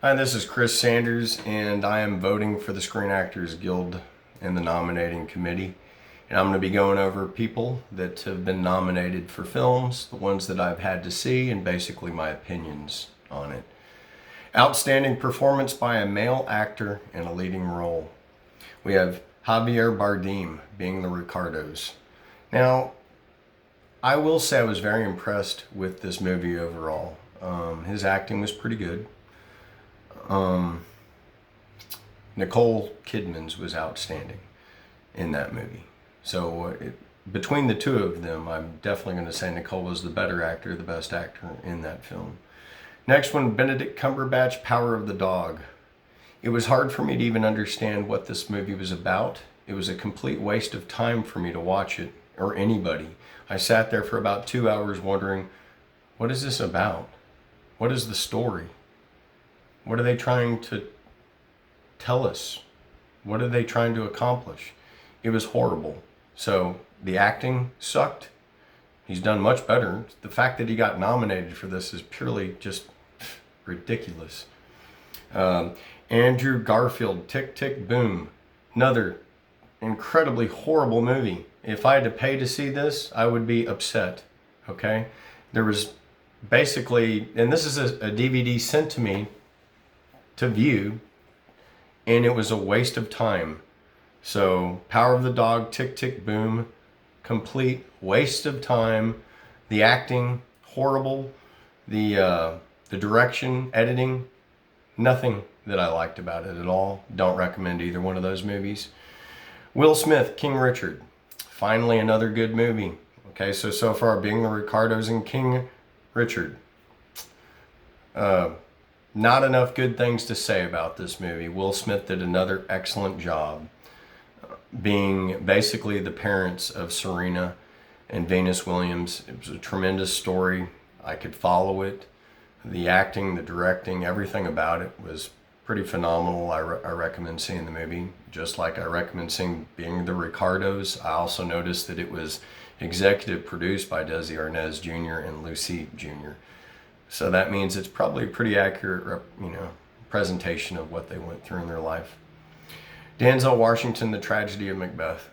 Hi, this is Chris Sanders, and I am voting for the Screen Actors Guild in the nominating committee. And I'm going to be going over people that have been nominated for films, the ones that I've had to see, and basically my opinions on it. Outstanding performance by a male actor in a leading role. We have Javier Bardem being the Ricardos. Now, I will say I was very impressed with this movie overall. His acting was pretty good. Nicole Kidman's was outstanding in that movie. So between the two of them, I'm definitely going to say Nicole was the better actor, the best actor in that film. Next one, Benedict Cumberbatch, Power of the Dog. It was hard for me to even understand what this movie was about. It was a complete waste of time for me to watch it, or anybody. I sat there for about 2 hours wondering, what is this about? What is the story? What are they trying to tell us? What are they trying to accomplish? It was horrible. So the acting sucked. He's done much better. The fact that he got nominated for this is purely just ridiculous. Andrew Garfield, Tick, Tick, Boom. Another incredibly horrible movie. If I had to pay to see this, I would be upset. Okay? There was basically, and this is a DVD sent to me to view, and it was a waste of time. So Power of the Dog, Tick, Tick, Boom, complete waste of time. The acting, horrible. The direction, editing, nothing that I liked about it at all. Don't recommend either one of those movies. Will Smith, King Richard. Finally another good movie. Okay, so far being the Ricardos and King Richard. Not enough good things to say about this movie. Will Smith did another excellent job being basically the parents of Serena and Venus Williams. It was a tremendous story. I could follow it. The acting, the directing, everything about it was pretty phenomenal. I recommend seeing the movie, just like I recommend seeing Being the Ricardos. I also noticed that it was executive produced by Desi Arnaz Jr. and Lucy Jr. So that means it's probably a pretty accurate, presentation of what they went through in their life. Denzel Washington, The Tragedy of Macbeth.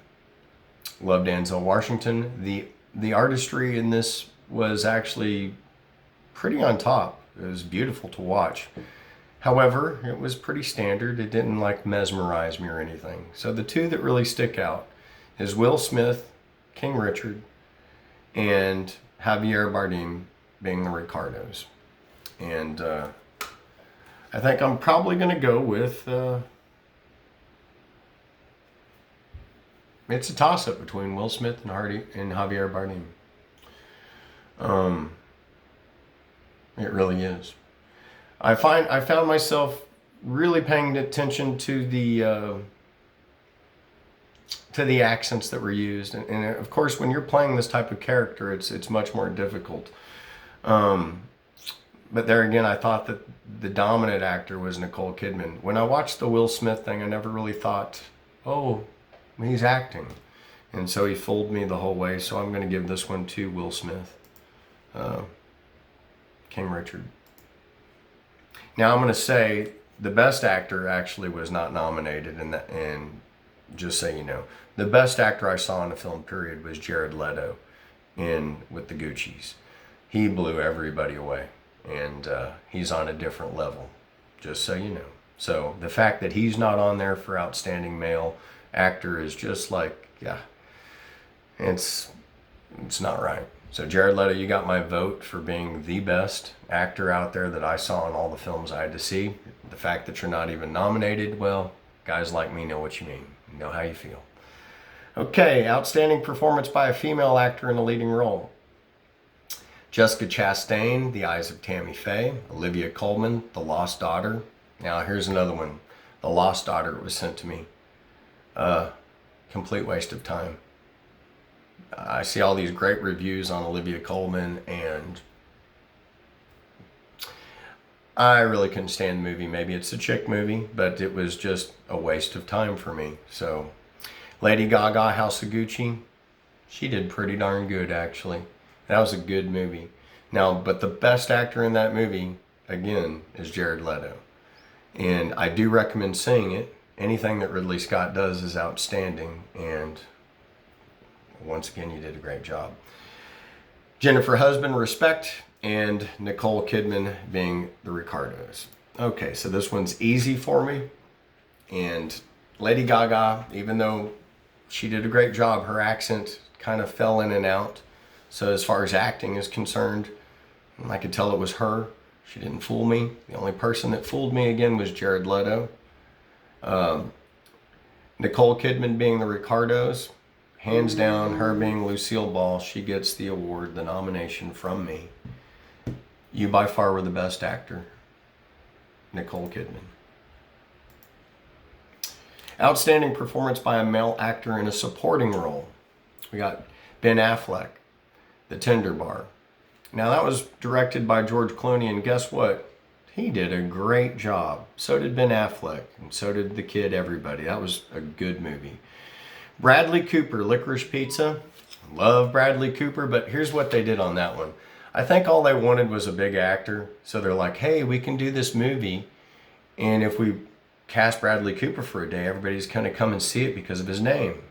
Love Denzel Washington. The artistry in this was actually pretty on top. It was beautiful to watch. However, it was pretty standard. It didn't mesmerize me or anything. So the two that really stick out is Will Smith, King Richard, and Javier Bardem being the Ricardos. And I think I'm probably going to go with, it's a toss-up between Will Smith and Javier Bardem. It really is. I found myself really paying attention to the accents that were used, and of course, when you're playing this type of character, it's much more difficult. But there again, I thought that the dominant actor was Nicole Kidman. When I watched the Will Smith thing, I never really thought, oh, he's acting. And so he fooled me the whole way. So I'm going to give this one to Will Smith, King Richard. Now I'm going to say the best actor actually was not nominated, and just so you know, the best actor I saw in the film period was Jared Leto with the Gucci's. He blew everybody away, and he's on a different level, just so you know. So the fact that he's not on there for outstanding male actor is just it's not right. So Jared Leto, you got my vote for being the best actor out there that I saw in all the films I had to see. The fact that you're not even nominated, well, guys like me know what you mean. You know how you feel. Okay, outstanding performance by a female actor in a leading role. Jessica Chastain, The Eyes of Tammy Faye. Olivia Colman, The Lost Daughter. Now here's another one. The Lost Daughter was sent to me. Complete waste of time. I see all these great reviews on Olivia Colman, and I really couldn't stand the movie. Maybe it's a chick movie, but it was just a waste of time for me. So Lady Gaga, House of Gucci, she did pretty darn good, actually. That was a good movie. Now, but the best actor in that movie, again, is Jared Leto. And I do recommend seeing it. Anything that Ridley Scott does is outstanding. And once again, you did a great job. Jennifer Husband, respect, and Nicole Kidman being the Ricardos. Okay, so this one's easy for me. And Lady Gaga, even though she did a great job, her accent kind of fell in and out. So as far as acting is concerned, I could tell it was her. She didn't fool me. The only person that fooled me again was Jared Leto. Nicole Kidman being the Ricardos, hands down, her being Lucille Ball, she gets the award, the nomination from me. You by far were the best actor, Nicole Kidman. Outstanding performance by a male actor in a supporting role. We got Ben Affleck, The Tender Bar. Now that was directed by George Clooney, and guess what? He did a great job. So did Ben Affleck, and so did the kid, everybody. That was a good movie. Bradley Cooper, Licorice Pizza. Love Bradley Cooper, but here's what they did on that one. I think all they wanted was a big actor. So they're like, hey, we can do this movie, and if we cast Bradley Cooper for a day, everybody's going to come and see it because of his name.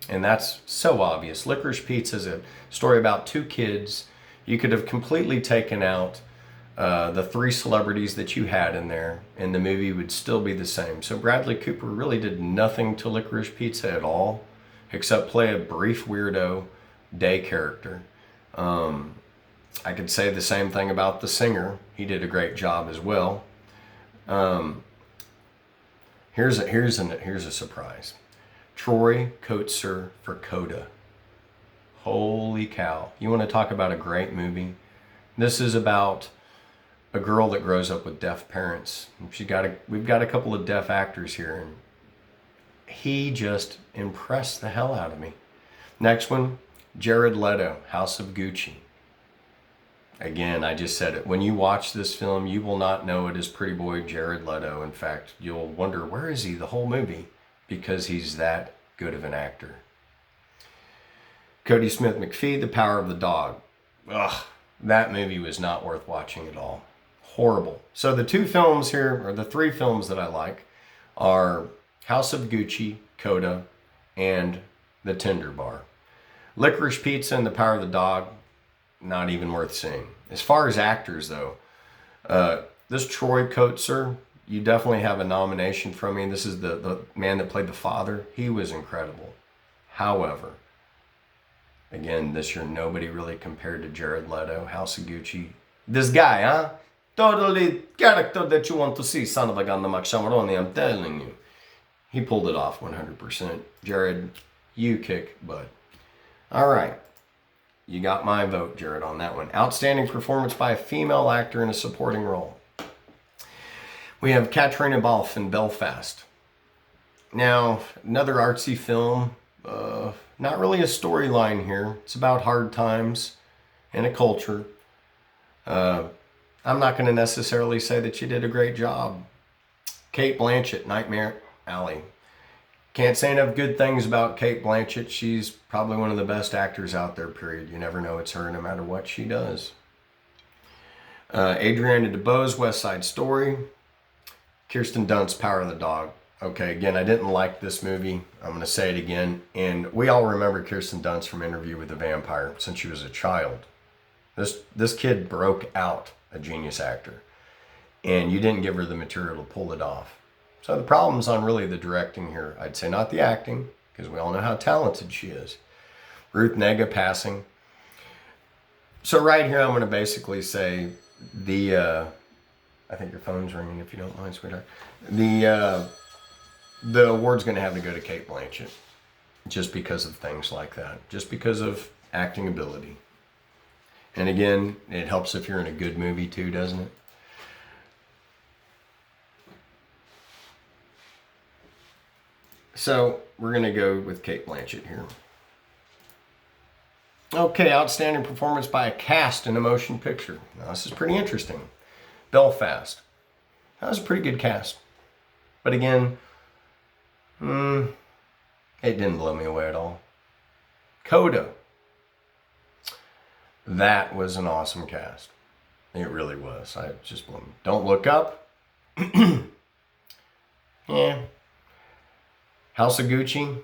And that's so obvious. Licorice Pizza is a story about two kids. You could have completely taken out the three celebrities that you had in there, and the movie would still be the same. So Bradley Cooper really did nothing to Licorice Pizza at all, except play a brief weirdo day character. I could say the same thing about the singer. He did a great job as well. Here's a surprise. Troy Kotsur for CODA. Holy cow. You want to talk about a great movie? This is about a girl that grows up with deaf parents. We've got a couple of deaf actors here, and he just impressed the hell out of me. Next one, Jared Leto, House of Gucci. Again, I just said it. When you watch this film, you will not know it as pretty boy Jared Leto. In fact, you'll wonder, where is he the whole movie? Because he's that good of an actor. Cody Smith McPhee, The Power of the Dog. Ugh, that movie was not worth watching at all. Horrible. So the two films here, or the three films that I like, are House of Gucci, CODA, and The Tender Bar. Licorice Pizza and The Power of the Dog, not even worth seeing. As far as actors, though, this Troy Kotsur, you definitely have a nomination from me. This is the man that played the father. He was incredible. However, again, this year, nobody really compared to Jared Leto, House of Gucci. This guy, huh? Totally character that you want to see, son of a gun, the Makshamaroni, I'm telling you. He pulled it off 100%. Jared, you kick butt. All right. You got my vote, Jared, on that one. Outstanding performance by a female actor in a supporting role. We have Katrina Balfe in Belfast. Now, another artsy film. Not really a storyline here. It's about hard times and a culture. I'm not going to necessarily say that she did a great job. Cate Blanchett, Nightmare Alley. Can't say enough good things about Cate Blanchett. She's probably one of the best actors out there, period. You never know it's her no matter what she does. Adriana DeBose, West Side Story. Kirsten Dunst, Power of the Dog. Okay, again, I didn't like this movie. I'm going to say it again. And we all remember Kirsten Dunst from Interview with the Vampire since she was a child. This kid broke out a genius actor. And you didn't give her the material to pull it off. So the problem's on really the directing here. I'd say not the acting, because we all know how talented she is. Ruth Negga passing. So right here, I'm going to basically say I think your phone's ringing if you don't mind, sweetheart. The award's going to have to go to Cate Blanchett, just because of things like that, just because of acting ability. And again, it helps if you're in a good movie too, doesn't it? So we're going to go with Cate Blanchett here. Okay, outstanding performance by a cast in a motion picture. Now, this is pretty interesting. Belfast. That was a pretty good cast. But again, it didn't blow me away at all. CODA. That was an awesome cast. It really was. I just blew me. Don't Look Up. House of Gucci,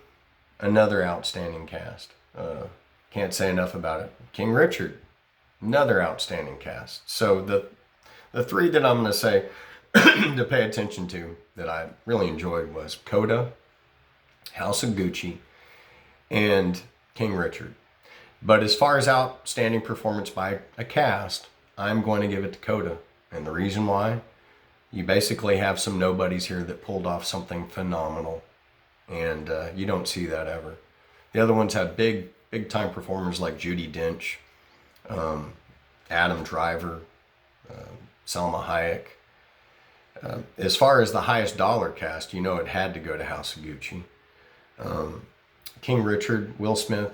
another outstanding cast. Can't say enough about it. King Richard, another outstanding cast. So the three that I'm going to say to pay attention to that I really enjoyed was CODA, House of Gucci, and King Richard. But as far as outstanding performance by a cast, I'm going to give it to CODA. And the reason why, you basically have some nobodies here that pulled off something phenomenal. And you don't see that ever. The other ones had big time performers like Judi Dench, Adam Driver, Salma Hayek. As far as the highest dollar cast, you know it had to go to House of Gucci. King Richard, Will Smith,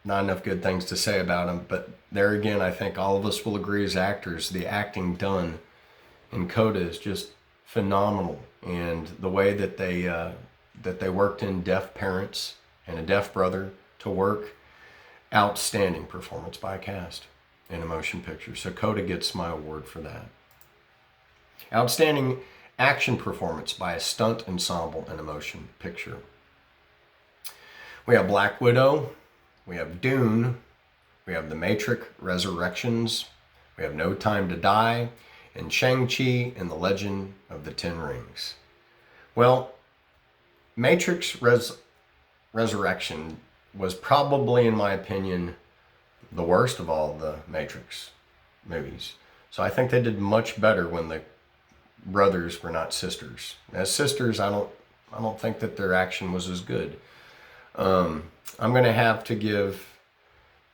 not enough good things to say about him, but there again, I think all of us will agree as actors, the acting done in CODA is just phenomenal. And the way that they worked in deaf parents and a deaf brother to work, outstanding performance by a cast in a motion picture. So CODA gets my award for that. Outstanding action performance by a stunt ensemble in a motion picture. We have Black Widow, we have Dune, we have The Matrix Resurrections, we have No Time to Die, and Shang-Chi and the Legend of the Ten Rings. Well, Matrix Resurrection was probably, in my opinion, the worst of all the Matrix movies. So I think they did much better when the brothers were not sisters. As sisters, I don't think that their action was as good. I'm going to have to give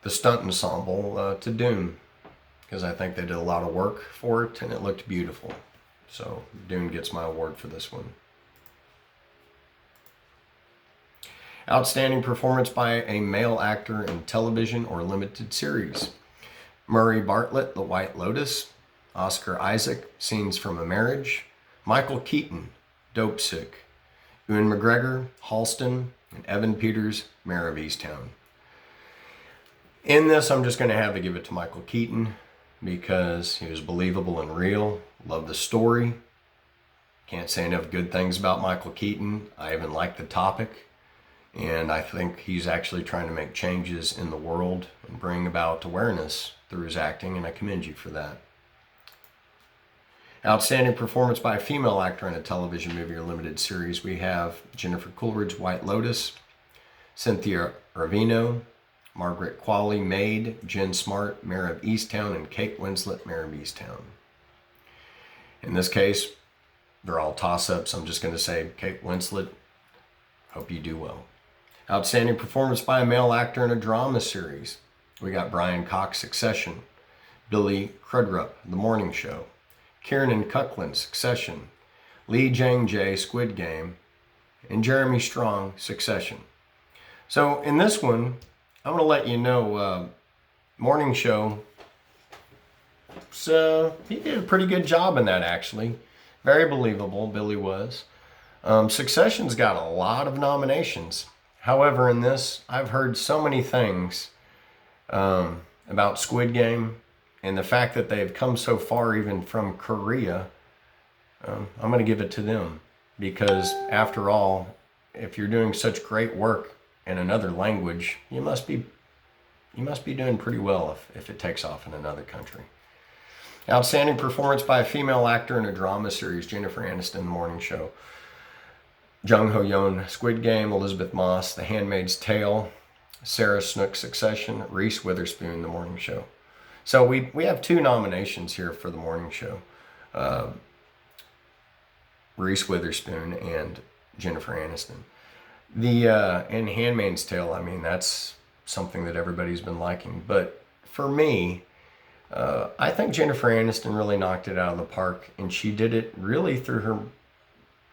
the stunt ensemble to Dune, because I think they did a lot of work for it and it looked beautiful. So Dune gets my award for this one. Outstanding performance by a male actor in television or limited series. Murray Bartlett, The White Lotus. Oscar Isaac, Scenes from a Marriage. Michael Keaton, Dope Sick. Ewan McGregor, Halston, and Evan Peters, Mayor of Easttown. In this, I'm just going to have to give it to Michael Keaton because he was believable and real. Love the story. Can't say enough good things about Michael Keaton. I even like the topic. And I think he's actually trying to make changes in the world and bring about awareness through his acting, and I commend you for that. Outstanding performance by a female actor in a television movie or limited series. We have Jennifer Coolidge, White Lotus, Cynthia Ravino, Margaret Qualley, Maid, Jen Smart, Mayor of Easttown, and Kate Winslet, Mayor of Easttown. In this case, they're all toss-ups. I'm just going to say Kate Winslet, hope you do well. Outstanding performance by a male actor in a drama series. We got Brian Cox, Succession, Billy Crudup, The Morning Show, Kieran Culkin, Succession, Lee Jang-jae, Squid Game, and Jeremy Strong, Succession. So in this one, I'm going to let you know, Morning Show, so he did a pretty good job in that, actually. Very believable, Billy was. Succession's got a lot of nominations. However, in this, I've heard so many things about Squid Game and the fact that they've come so far even from Korea. I'm going to give it to them because, after all, if you're doing such great work in another language, you must be doing pretty well if it takes off in another country. Outstanding performance by a female actor in a drama series. Jennifer Aniston, The Morning Show. Jung Ho-yeon, Squid Game. Elizabeth Moss, The Handmaid's Tale. Sarah Snook, Succession. Reese Witherspoon, The Morning Show. So we have 2 nominations here for The Morning Show. Reese Witherspoon and Jennifer Aniston. And Handmaid's Tale, I mean, that's something that everybody's been liking. But for me, I think Jennifer Aniston really knocked it out of the park, and she did it really through her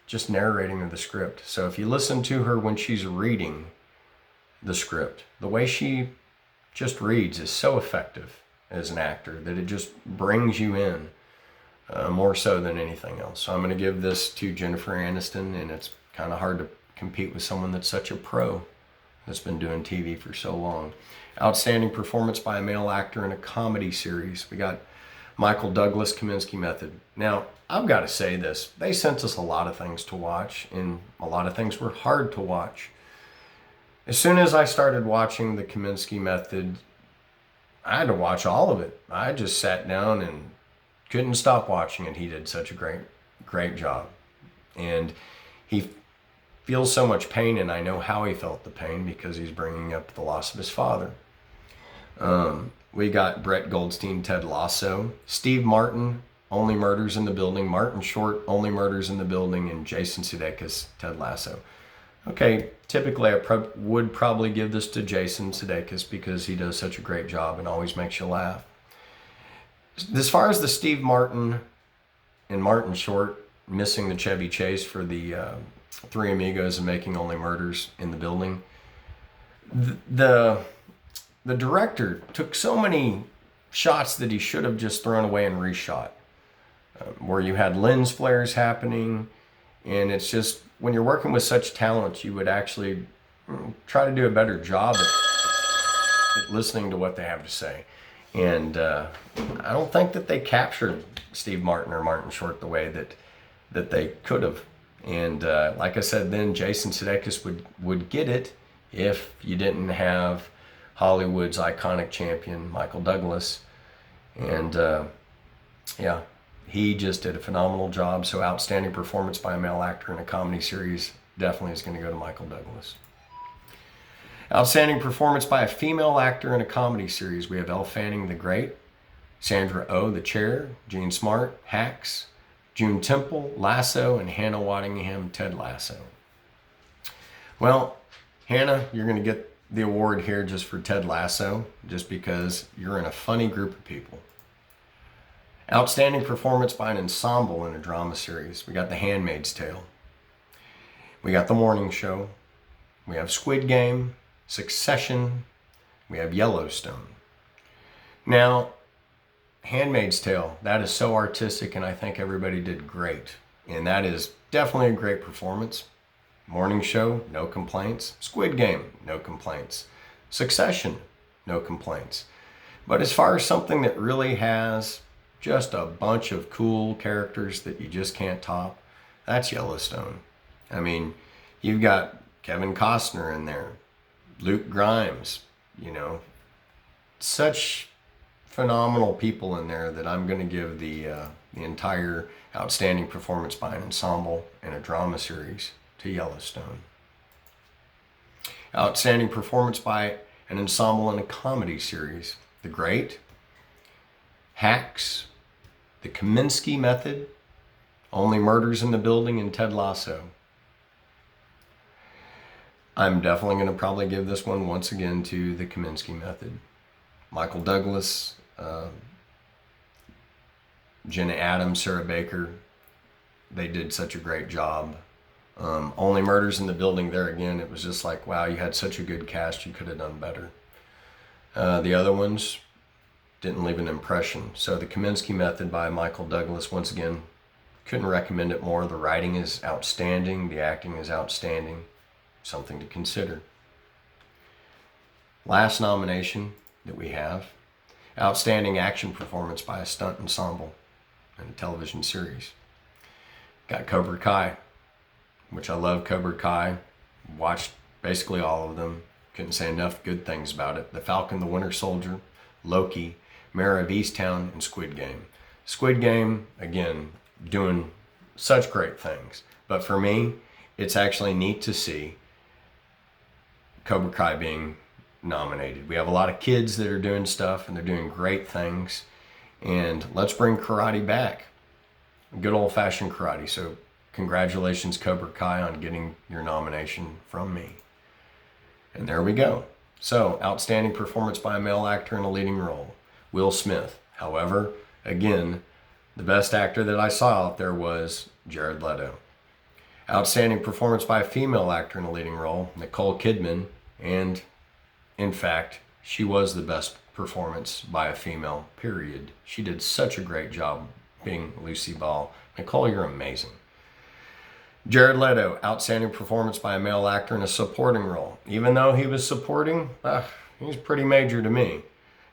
just narrating of the script. So if you listen to her when she's reading the script, the way she just reads is so effective as an actor that it just brings you in more so than anything else. So I'm going to give this to Jennifer Aniston, and it's kind of hard to compete with someone that's such a pro that's been doing TV for so long. Outstanding performance by a male actor in a comedy series. We got Michael Douglas, Kominsky Method. Now, I've got to say this. They sent us a lot of things to watch, and a lot of things were hard to watch. As soon as I started watching the Kominsky Method, I had to watch all of it. I just sat down and couldn't stop watching it. He did such a great job. And he feels so much pain, and I know how he felt the pain because he's bringing up the loss of his father. We got Brett Goldstein, Ted Lasso, Steve Martin, Only Murders in the Building, Martin Short, Only Murders in the Building, and Jason Sudeikis, Ted Lasso. Okay, typically I would probably give this to Jason Sudeikis because he does such a great job and always makes you laugh. As far as the Steve Martin and Martin Short missing the Chevy Chase for the Three Amigos and making Only Murders in the Building, the director took so many shots that he should have just thrown away and reshot, where you had lens flares happening, and it's just, when you're working with such talent, you would actually try to do a better job at listening to what they have to say. And I don't think that they captured Steve Martin or Martin Short the way that they could have. And like I said, then Jason Sudeikis would get it if you didn't have Hollywood's iconic champion, Michael Douglas. And yeah, he just did a phenomenal job. So outstanding performance by a male actor in a comedy series definitely is going to go to Michael Douglas. Outstanding performance by a female actor in a comedy series. We have Elle Fanning the Great, Sandra Oh the Chair, Jean Smart, Hacks, June Temple, Lasso, and Hannah Waddingham, Ted Lasso. Well, Hannah, you're going to get the award here just for Ted Lasso, just because you're in a funny group of people. Outstanding performance by an ensemble in a drama series. We got The Handmaid's Tale. We got The Morning Show. We have Squid Game, Succession. We have Yellowstone. Now, Handmaid's Tale, that is so artistic, and I think everybody did great. And that is definitely a great performance. Morning Show, no complaints. Squid Game, no complaints. Succession, no complaints. But as far as something that really has just a bunch of cool characters that you just can't top, that's Yellowstone. I mean, you've got Kevin Costner in there, Luke Grimes, such phenomenal people in there that I'm going to give the entire outstanding performance by an ensemble in a drama series to Yellowstone. Outstanding performance by an ensemble in a comedy series. The Great, Hacks, The Kominsky Method, Only Murders in the Building, and Ted Lasso. I'm definitely going to probably give this one once again to The Kominsky Method. Michael Douglas, Jenna Adams, Sarah Baker, they did such a great job. Only Murders in the Building, there again, it was just like, wow, you had such a good cast, you could have done better. The other ones didn't leave an impression. So The Kominsky Method by Michael Douglas, once again, couldn't recommend it more. The writing is outstanding, the acting is outstanding, something to consider. Last nomination that we have, outstanding action performance by a stunt ensemble in a television series. Got Cobra Kai, which I love Cobra Kai. Watched basically all of them. Couldn't say enough good things about it. The Falcon, the Winter Soldier, Loki, Mare of Easttown, and Squid Game. Squid Game, again, doing such great things. But for me, it's actually neat to see Cobra Kai being nominated. We have a lot of kids that are doing stuff and they're doing great things. And let's bring karate back. Good old-fashioned karate. So congratulations, Cobra Kai, on getting your nomination from me. And there we go. So, outstanding performance by a male actor in a leading role, Will Smith. However, again, the best actor that I saw out there was Jared Leto. Outstanding performance by a female actor in a leading role, Nicole Kidman. And, in fact, she was the best performance by a female, period. She did such a great job being Lucy Ball. Nicole, you're amazing. Jared Leto, outstanding performance by a male actor in a supporting role. Even though he was supporting, he was pretty major to me.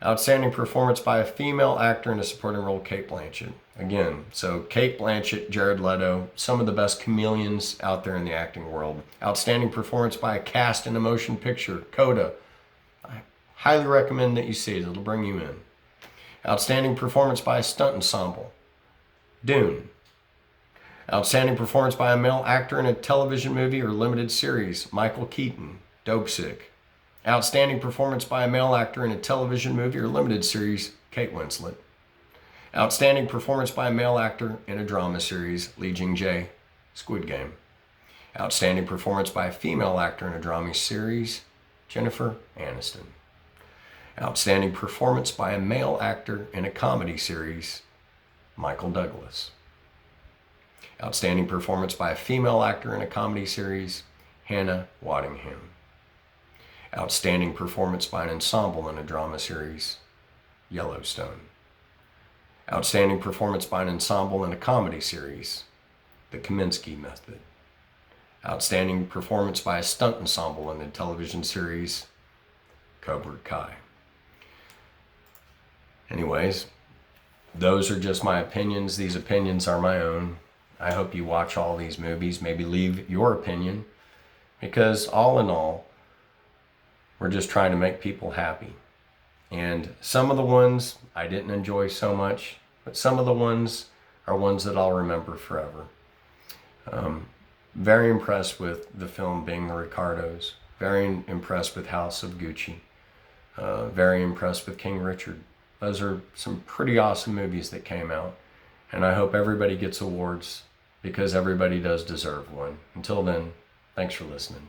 Outstanding performance by a female actor in a supporting role, Cate Blanchett. Again, so Cate Blanchett, Jared Leto, some of the best chameleons out there in the acting world. Outstanding performance by a cast in a motion picture, CODA. I highly recommend that you see it. It'll bring you in. Outstanding performance by a stunt ensemble, Dune. Outstanding performance by a male actor in a television movie or limited series, Michael Keaton, Dopesick. Outstanding performance by a male actor in a television movie or limited series, Kate Winslet. Outstanding performance by a male actor in a drama series, Lee Jing-jae, Squid Game. Outstanding performance by a female actor in a drama series, Jennifer Aniston. Outstanding performance by a male actor in a comedy series, Michael Douglas. Outstanding performance by a female actor in a comedy series, Hannah Waddingham. Outstanding performance by an ensemble in a drama series, Yellowstone. Outstanding performance by an ensemble in a comedy series, The Kominsky Method. Outstanding performance by a stunt ensemble in a television series, Cobra Kai. Anyways, those are just my opinions. These opinions are my own. I hope you watch all these movies, maybe leave your opinion, because all in all, we're just trying to make people happy. And some of the ones I didn't enjoy so much, but some of the ones are ones that I'll remember forever. Very impressed with the film being the Ricardos. Very impressed with House of Gucci. Very impressed with King Richard. Those are some pretty awesome movies that came out. And I hope everybody gets awards, because everybody does deserve one. Until then, thanks for listening.